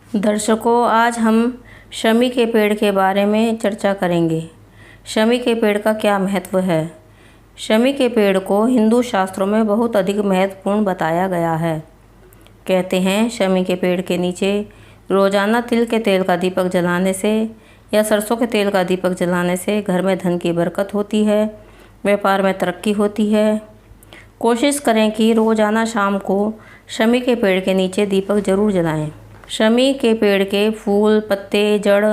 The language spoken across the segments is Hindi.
दर्शकों, आज हम शमी के पेड़ के बारे में चर्चा करेंगे। शमी के पेड़ का क्या महत्व है। शमी के पेड़ को हिंदू शास्त्रों में बहुत अधिक महत्वपूर्ण बताया गया है। कहते हैं शमी के पेड़ के नीचे रोजाना तिल के तेल का दीपक जलाने से या सरसों के तेल का दीपक जलाने से घर में धन की बरकत होती है, व्यापार में तरक्की होती है। कोशिश करें कि रोजाना शाम को शमी के पेड़ के नीचे दीपक जरूर जलाएं। शमी के पेड़ के फूल, पत्ते, जड़,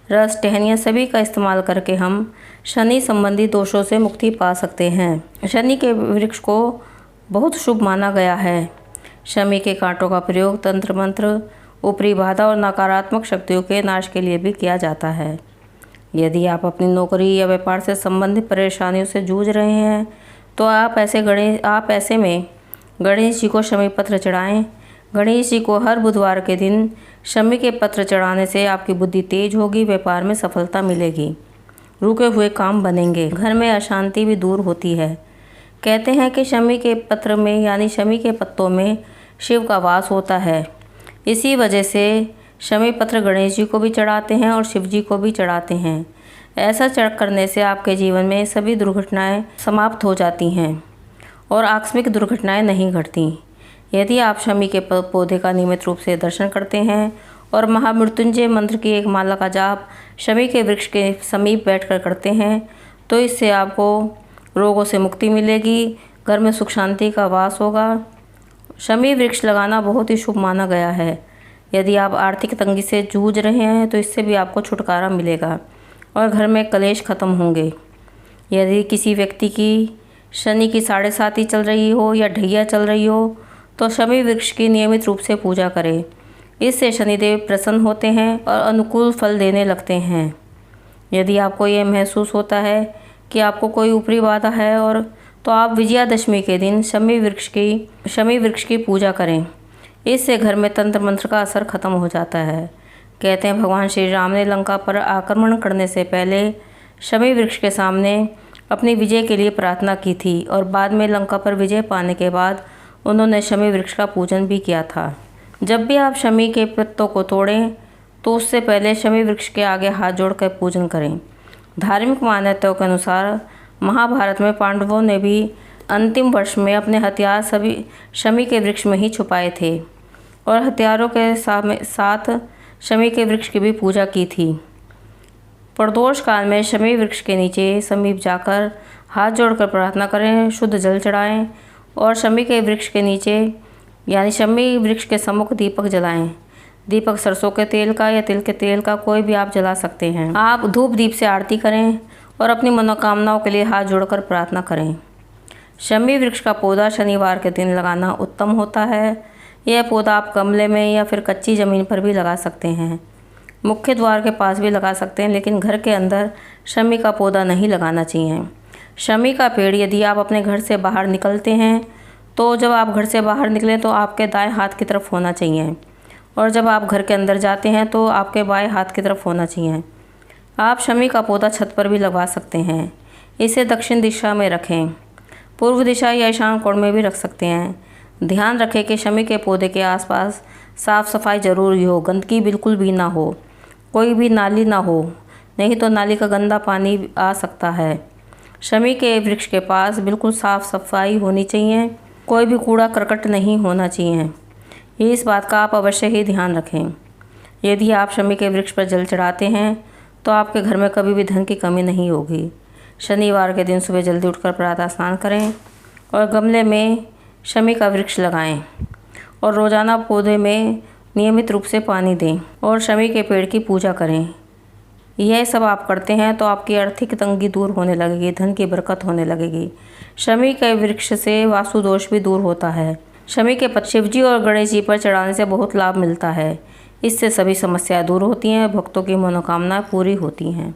रस, टहनियाँ सभी का इस्तेमाल करके हम शनि संबंधी दोषों से मुक्ति पा सकते हैं। शनि के वृक्ष को बहुत शुभ माना गया है। शमी के कांटों का प्रयोग तंत्र मंत्र, ऊपरी बाधा और नकारात्मक शक्तियों के नाश के लिए भी किया जाता है। यदि आप अपनी नौकरी या व्यापार से संबंधित परेशानियों से जूझ रहे हैं तो आप ऐसे में गणेश जी को शमी पत्र चढ़ाएं। गणेश जी को हर बुधवार के दिन शमी के पत्र चढ़ाने से आपकी बुद्धि तेज होगी, व्यापार में सफलता मिलेगी, रुके हुए काम बनेंगे, घर में अशांति भी दूर होती है। कहते हैं कि शमी के पत्र में यानी शमी के पत्तों में शिव का वास होता है। इसी वजह से शमी पत्र गणेश जी को भी चढ़ाते हैं और शिव जी को भी चढ़ाते हैं। ऐसा करने से आपके जीवन में सभी दुर्घटनाएं समाप्त हो जाती हैं और आकस्मिक दुर्घटनाएं नहीं घटती। यदि आप शमी के पौधे का नियमित रूप से दर्शन करते हैं और महामृत्युंजय मंत्र की एक माला का जाप शमी के वृक्ष के समीप बैठकर करते हैं तो इससे आपको रोगों से मुक्ति मिलेगी, घर में सुख शांति का वास होगा। शमी वृक्ष लगाना बहुत ही शुभ माना गया है। यदि आप आर्थिक तंगी से जूझ रहे हैं तो इससे भी आपको छुटकारा मिलेगा और घर में कलेश खत्म होंगे। यदि किसी व्यक्ति की शनि की 7.5 चल रही हो या ढैया चल रही हो तो शमी वृक्ष की नियमित रूप से पूजा करें। इससे शनिदेव प्रसन्न होते हैं और अनुकूल फल देने लगते हैं। यदि आपको यह महसूस होता है कि आपको कोई ऊपरी बाधा है तो आप विजयादशमी के दिन शमी वृक्ष की पूजा करें। इससे घर में तंत्र मंत्र का असर खत्म हो जाता है। कहते हैं भगवान श्री राम ने लंका पर आक्रमण करने से पहले शमी वृक्ष के सामने अपनी विजय के लिए प्रार्थना की थी और बाद में लंका पर विजय पाने के बाद उन्होंने शमी वृक्ष का पूजन भी किया था। जब भी आप शमी के पत्तों को तोड़ें तो उससे पहले शमी वृक्ष के आगे हाथ जोड़कर पूजन करें। धार्मिक मान्यताओं के अनुसार महाभारत में पांडवों ने भी अंतिम वर्ष में अपने हथियार सभी शमी के वृक्ष में ही छुपाए थे और हथियारों के साथ शमी के वृक्ष की भी पूजा की थी। प्रदोष काल में शमी वृक्ष के नीचे समीप जाकर हाथ जोड़कर प्रार्थना करें, शुद्ध जल चढ़ाएं और शमी के वृक्ष के नीचे यानी शमी वृक्ष के सम्मुख दीपक जलाएं। दीपक सरसों के तेल का या तिल के तेल का कोई भी आप जला सकते हैं। आप धूप दीप से आरती करें और अपनी मनोकामनाओं के लिए हाथ जोड़कर प्रार्थना करें। शमी वृक्ष का पौधा शनिवार के दिन लगाना उत्तम होता है। यह पौधा आप गमले में या फिर कच्ची ज़मीन पर भी लगा सकते हैं। मुख्य द्वार के पास भी लगा सकते हैं, लेकिन घर के अंदर शमी का पौधा नहीं लगाना चाहिए। शमी का पेड़ यदि आप अपने घर से बाहर निकलते हैं तो जब आप घर से बाहर निकलें तो आपके दाएं हाथ की तरफ होना चाहिए और जब आप घर के अंदर जाते हैं तो आपके बाएं हाथ की तरफ होना चाहिए। आप शमी का पौधा छत पर भी लगा सकते हैं। इसे दक्षिण दिशा में रखें। पूर्व दिशा या ईशान कोण में भी रख सकते हैं। ध्यान रखें कि शमी के पौधे के आसपास साफ़ सफाई ज़रूरी हो, गंदगी बिल्कुल भी ना हो, कोई भी नाली ना हो, नहीं तो नाली का गंदा पानी आ सकता है। शमी के वृक्ष के पास बिल्कुल साफ़ सफाई होनी चाहिए, कोई भी कूड़ा करकट नहीं होना चाहिए। इस बात का आप अवश्य ही ध्यान रखें। यदि आप शमी के वृक्ष पर जल चढ़ाते हैं तो आपके घर में कभी भी धन की कमी नहीं होगी। शनिवार के दिन सुबह जल्दी उठकर प्रातः स्नान करें और गमले में शमी का वृक्ष लगाएं और रोज़ाना पौधे में नियमित रूप से पानी दें और शमी के पेड़ की पूजा करें। यह सब आप करते हैं तो आपकी आर्थिक तंगी दूर होने लगेगी, धन की बरकत होने लगेगी। शमी के वृक्ष से वास्तु दोष भी दूर होता है। शमी के पत्ते शिव जी और गणेश जी पर चढ़ाने से बहुत लाभ मिलता है। इससे सभी समस्याएं दूर होती हैं, भक्तों की मनोकामनाएं पूरी होती हैं।